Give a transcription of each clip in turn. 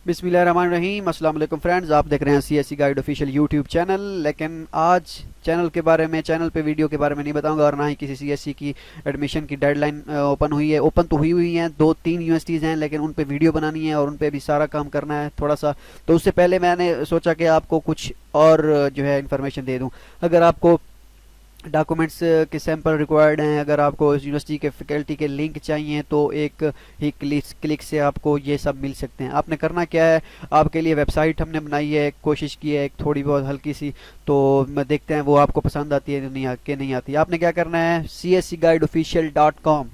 बिस्मिल्लाहिर्रहमानिर्रहीम। अस्सलाम वालेकुम फ्रेंड्स, आप देख रहे हैं CSC guide official YouTube channel. लेकिन आज चैनल पे वीडियो के बारे में नहीं बताऊंगा और ना ही किसी सीएससी की एडमिशन की डेडलाइन ओपन हुई है। ओपन तो हुई हैं, 2-3 यूनिवर्सिटीज़ हैं, लेकिन उन पे वीडियो बनानी है और उन पे भी सारा काम करना है थोड़ा सा। तो उससे पहले मैंने सोचा कि आपको कुछ और जो है इन्फॉर्मेशन दे दूँ। अगर आपको डॉक्यूमेंट्स के सैंपल रिक्वायर्ड हैं, अगर आपको यूनिवर्सिटी के फैकल्टी के लिंक चाहिए, तो एक ही क्लिक से आपको ये सब मिल सकते हैं। आपने करना क्या है, आपके लिए वेबसाइट हमने बनाई है, कोशिश की है एक थोड़ी बहुत हल्की सी। तो देखते हैं वो आपको पसंद आती है नहीं आती। आपने क्या करना है, cscguideofficial.com,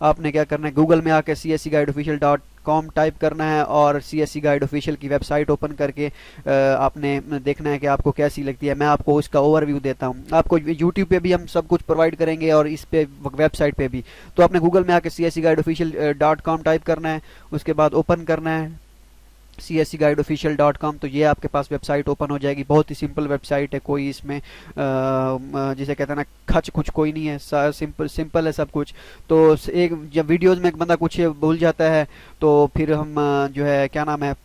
आपने क्या करना है, गूगल में आकर cscguideofficial.com टाइप करना है और CSC गाइड ऑफिशियल की वेबसाइट ओपन करके आपने देखना है कि आपको कैसी लगती है। मैं आपको इसका ओवरव्यू देता हूँ। आपको यूट्यूब पे भी हम सब कुछ प्रोवाइड करेंगे और इस पे वेबसाइट पे भी। तो आपने गूगल में आकर cscguideofficial.com टाइप करना है, उसके बाद ओपन करना है cscguideofficial.com। तो ये आपके पास वेबसाइट ओपन हो जाएगी। बहुत ही सिंपल वेबसाइट है, कोई इसमें जिसे कहते हैं ना खच कुछ कोई नहीं है, सिंपल है सब कुछ। तो एक जब वीडियोज़ में एक बंदा कुछ भूल जाता है तो फिर हम जो है क्या नाम है,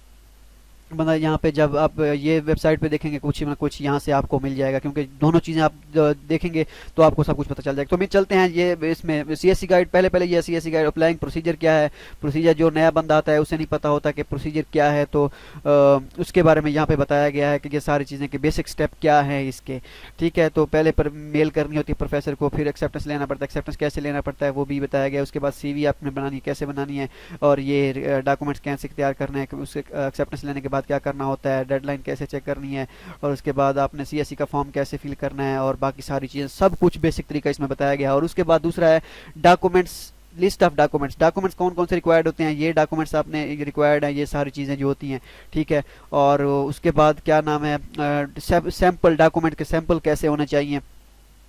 मतलब यहाँ पे जब आप ये वेबसाइट पे देखेंगे कुछ ना कुछ यहाँ से आपको मिल जाएगा, क्योंकि दोनों चीज़ें आप देखेंगे तो आपको सब कुछ पता चल जाएगा। तो मैं चलते हैं ये इसमें सीएससी गाइड। पहले ये सीएससी गाइड अप्लाइंग प्रोसीजर क्या है। प्रोसीजर जो नया बंदा आता है उसे नहीं पता होता कि प्रोसीजर क्या है, तो उसके बारे में यहाँ पे बताया गया है कि ये सारी चीज़ें के बेसिक स्टेप क्या है इसके। ठीक है, तो पहले पर मेल करनी होती है प्रोफेसर को, फिर एक्सेप्टेंस लेना पड़ता है। एक्सेप्टेंस कैसे लेना पड़ता है वो भी बताया गया। उसके बाद CV आपने बनानी है, कैसे बनानी है, और ये डॉक्यूमेंट्स कैसे तैयार करने हैं, उसके एक्सेप्टेंस लेने के बाद क्या करना होता है, डेडलाइन कैसे चेक करनी है, और उसके बाद आपने CSC का फॉर्म कैसे फिल करना है, और बाकी सारी चीज़ें सब कुछ बेसिक तरीका इसमें बताया गया है। और उसके बाद दूसरा है डॉक्यूमेंट्स, लिस्ट ऑफ डॉक्यूमेंट्स कौन कौन से रिक्वायर्ड होते हैं, ये डॉक्यूमेंट्स आपने रिक्वायर्ड है, ये सारी चीज़ें जो होती हैं। ठीक है, और उसके बाद क्या नाम है, सैम्पल डॉक्यूमेंट के सैम्पल कैसे होने चाहिए।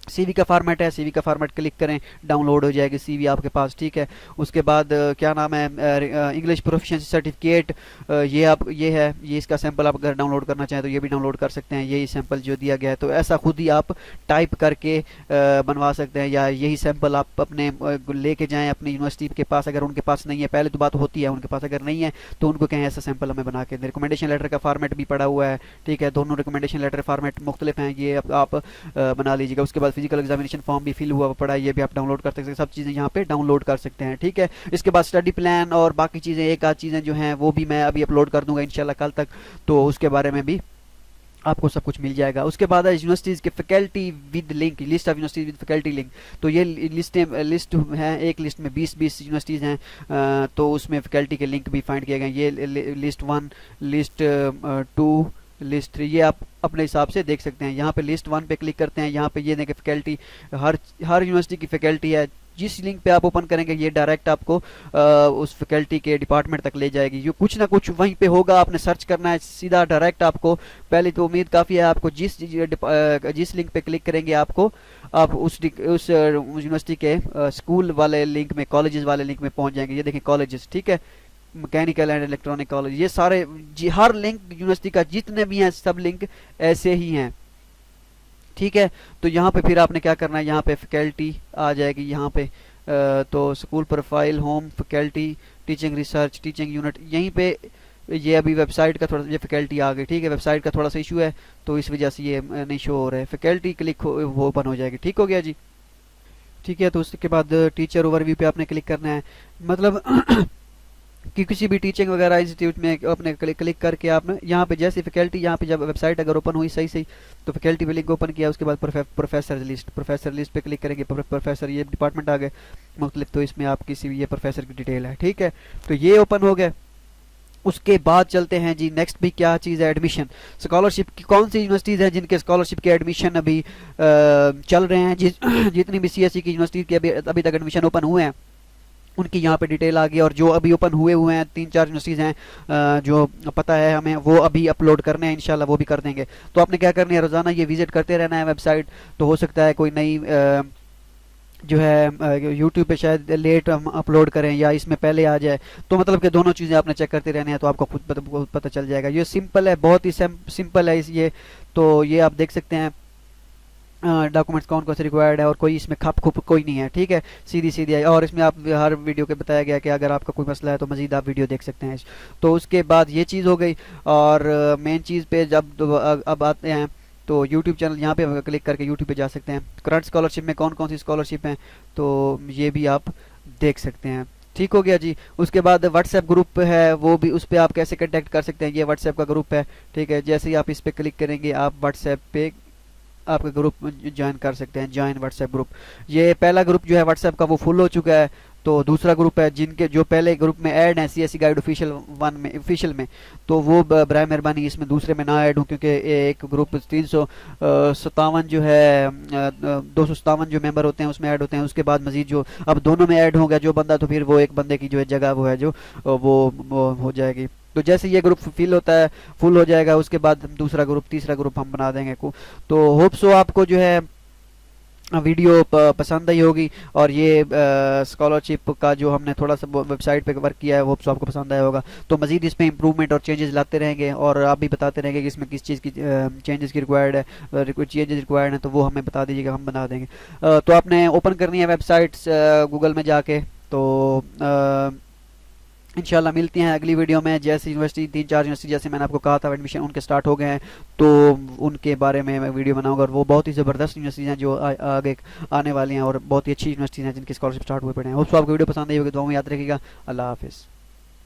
CV का फॉर्मेट है, CV का फॉर्मेट क्लिक करें, डाउनलोड हो जाएगी CV आपके पास। ठीक है, उसके बाद क्या नाम है, इंग्लिश प्रोफिशिएंसी सर्टिफिकेट, ये इसका सैंपल आप अगर डाउनलोड करना चाहें तो ये भी डाउनलोड कर सकते हैं। यही सैंपल जो दिया गया है, तो ऐसा खुद ही आप टाइप करके बनवा सकते हैं, या यही सैंपल आप अपने लेके जाएँ अपनी यूनिवर्सिटी के पास। अगर उनके पास नहीं है, पहले तो बात होती है उनके पास, अगर नहीं है तो उनको कहें ऐसा सैंपल हमें बना के। रिकमेंडेशन लेटर का फॉर्मेट भी पड़ा हुआ है। ठीक है, दोनों रिकमेंडेशन लेटर फॉर्मेट मुख्तलिफ हैं, ये आप बना लीजिएगा। उसके बाद फिजिकल एग्जामिनेशन फॉर्म भी फिल हुआ पड़ा है, ये भी आप डाउनलोड कर सकते हैं। सब चीज़ें यहाँ पे डाउनलोड कर सकते हैं। ठीक है, इसके बाद स्टडी प्लान और बाकी चीज़ें, एक आध चीज़ें जो हैं वो भी मैं अभी अपलोड कर दूंगा इंशाल्लाह कल तक, तो उसके बारे में भी आपको सब कुछ मिल जाएगा। उसके बाद है यूनिवर्सिटीज़ के faculty with link, list of universities with faculty link. तो ये लिस्ट है, एक लिस्ट में 20 यूनिवर्सिटीज़ हैं, तो उसमें फैकल्टी के लिंक भी फाइंड किए गए। ये लिस्ट 1, लिस्ट 2, लिस्ट 3, ये आप अपने हिसाब से देख सकते हैं। यहाँ पे लिस्ट 1 पे क्लिक करते हैं, यहाँ पे ये देखें फैकल्टी, हर यूनिवर्सिटी की फैकल्टी है। जिस लिंक पे आप ओपन करेंगे ये डायरेक्ट आपको उस फैकल्टी के डिपार्टमेंट तक ले जाएगी। जो कुछ ना कुछ वहीं पे होगा, आपने सर्च करना है सीधा डायरेक्ट आपको। पहले तो उम्मीद काफ़ी है आपको, जिस लिंक पे क्लिक करेंगे आपको आप उस यूनिवर्सिटी के स्कूल वाले लिंक में, कॉलेजेस वाले लिंक में पहुंच जाएंगे। ये देखें कॉलेजेस, ठीक है, मैकेनिकल एंड इलेक्ट्रॉनिक कॉलेज, ये सारे हर लिंक यूनिवर्सिटी का जितने भी हैं सब लिंक ऐसे ही हैं। ठीक है, तो यहाँ पे फिर आपने क्या करना है, यहाँ पे फैकल्टी आ जाएगी। यहाँ पे तो school profile, home, faculty, teaching research, teaching unit, यहीं पे ये अभी वेबसाइट का थोड़ा ये फैकल्टी आ गई। ठीक है, वेबसाइट का थोड़ा सा इशू है तो इस वजह से ये नहीं शो हो रहा है। फैकल्टी क्लिक वो ओपन हो जाएगी। ठीक हो गया जी। ठीक है, तो उसके बाद टीचर ओवरव्यू पे आपने क्लिक करना है, मतलब कि किसी भी टीचिंग वगैरह इंस्टीट्यूट में अपने क्लिक करके आपने यहाँ पे जैसे फैकल्टी, यहाँ पे जब वेबसाइट अगर ओपन हुई सही तो फैकल्टी पे लिंक ओपन किया, उसके बाद प्रोफेसर लिस्ट पे क्लिक करेंगे। प्रोफेसर, ये डिपार्टमेंट आ गए मुख्तलिफ, तो इसमें आप किसी भी ये प्रोफेसर की डिटेल है। ठीक है, तो ये ओपन हो गए। उसके बाद चलते हैं जी, नेक्स्ट भी क्या चीज़ है, एडमिशन स्कॉलरशिप की। कौन सी यूनिवर्सिटीज़ हैं जिनके स्कॉलरशिप के एडमिशन अभी चल रहे हैं, जितनी भी CSC की यूनिवर्सिटी के अभी तक एडमिशन ओपन हुए हैं उनकी यहाँ पे डिटेल आ गई। और जो अभी ओपन हुए हैं 3-4 यूनिवर्सिटीज़ हैं जो पता है हमें, वो अभी अपलोड करने हैं, इंशाल्लाह वो भी कर देंगे। तो आपने क्या करनी है, रोज़ाना ये विजिट करते रहना है वेबसाइट। तो हो सकता है कोई नई जो है यूट्यूब पे शायद लेट हम अपलोड करें या इसमें पहले आ जाए, तो मतलब कि दोनों चीज़ें आपने चेक करते रहने हैं, तो आपको खुद पता चल जाएगा। ये सिंपल है, बहुत ही सिंपल है ये। तो ये आप देख सकते हैं डॉक्यूमेंट्स कौन कौन से रिक्वायर्ड है, और कोई इसमें खप खुप कोई नहीं है, ठीक है, सीधी सीधी है। और इसमें आप हर वीडियो के बताया गया कि अगर आपका कोई मसला है तो मजीद आप वीडियो देख सकते हैं। तो उसके बाद ये चीज़ हो गई। और मेन चीज़ पे जब अब आते हैं तो यूट्यूब चैनल, यहाँ पे क्लिक करके यूट्यूब पे जा सकते हैं। करंट स्कॉलरशिप में कौन कौन सी स्कॉलरशिप हैं तो ये भी आप देख सकते हैं। ठीक हो गया जी। उसके बाद व्हाट्सएप ग्रुप है, वो भी उस पर आप कैसे कांटेक्ट कर सकते हैं, ये व्हाट्सएप का ग्रुप है, ठीक है। जैसे ही आप इस पर क्लिक करेंगे आप व्हाट्सएप पे आपका ग्रुप ज्वाइन कर सकते हैं, ज्वाइन व्हाट्सएप ग्रुप। ये पहला ग्रुप जो है व्हाट्सएप का वो फुल हो चुका है। तो दूसरा ग्रुप है जिनके जो पहले ग्रुप में ऐड हैं सीएससी गाइड ऑफिशियल 1 में, ऑफिशियल में, तो वो बराए मेहरबानी इसमें दूसरे में ना ऐड हो, क्योंकि एक ग्रुप 357 जो है 257 जो मेंबर होते हैं उसमें ऐड होते हैं। उसके बाद मजीद जो अब दोनों में ऐड होगा जो बंदा, तो फिर वो एक बंदे की जो है जगह वो है जो वो हो जाएगी। तो जैसे ये ग्रुप फिल होता है, फुल हो जाएगा, उसके बाद दूसरा ग्रुप तीसरा ग्रुप हम बना देंगे को। तो होप सो आपको जो है वीडियो पसंद आई होगी, और ये स्कॉलरशिप का जो हमने थोड़ा सा वेबसाइट पे वर्क किया है होप सो आपको पसंद आया होगा। तो मजीद इसमें इंप्रूवमेंट और चेंजेस लाते रहेंगे, और आप भी बताते रहेंगे कि इसमें किस चीज़ की चेंजेस की रिक्वायर्ड है, कुछ चेंजेस रिक्वायर्ड हैं तो वो हमें बता दीजिएगा, हम बना देंगे। तो आपने ओपन करनी है वेबसाइट्स गूगल में जाके। तो इंशाल्लाह मिलती हैं अगली वीडियो में। जैसे यूनिवर्सिटी 3-4 यूनिवर्सिटी जैसे मैंने आपको कहा था एडमिशन उनके स्टार्ट हो गए हैं, तो उनके बारे में मैं वीडियो बनाऊंगा। और वो बहुत ही ज़बरदस्त यूनिवर्सिटीज़ हैं जो आगे आने वाली हैं, और बहुत ही अच्छी यूनिवर्सिटीज़ हैं जिनकी स्कॉलरशिप स्टार्ट हुए पड़े हैं। होप सो आपको वीडियो पसंद आई होगी, दुआ में याद रखिएगा। अल्लाह हाफिज़।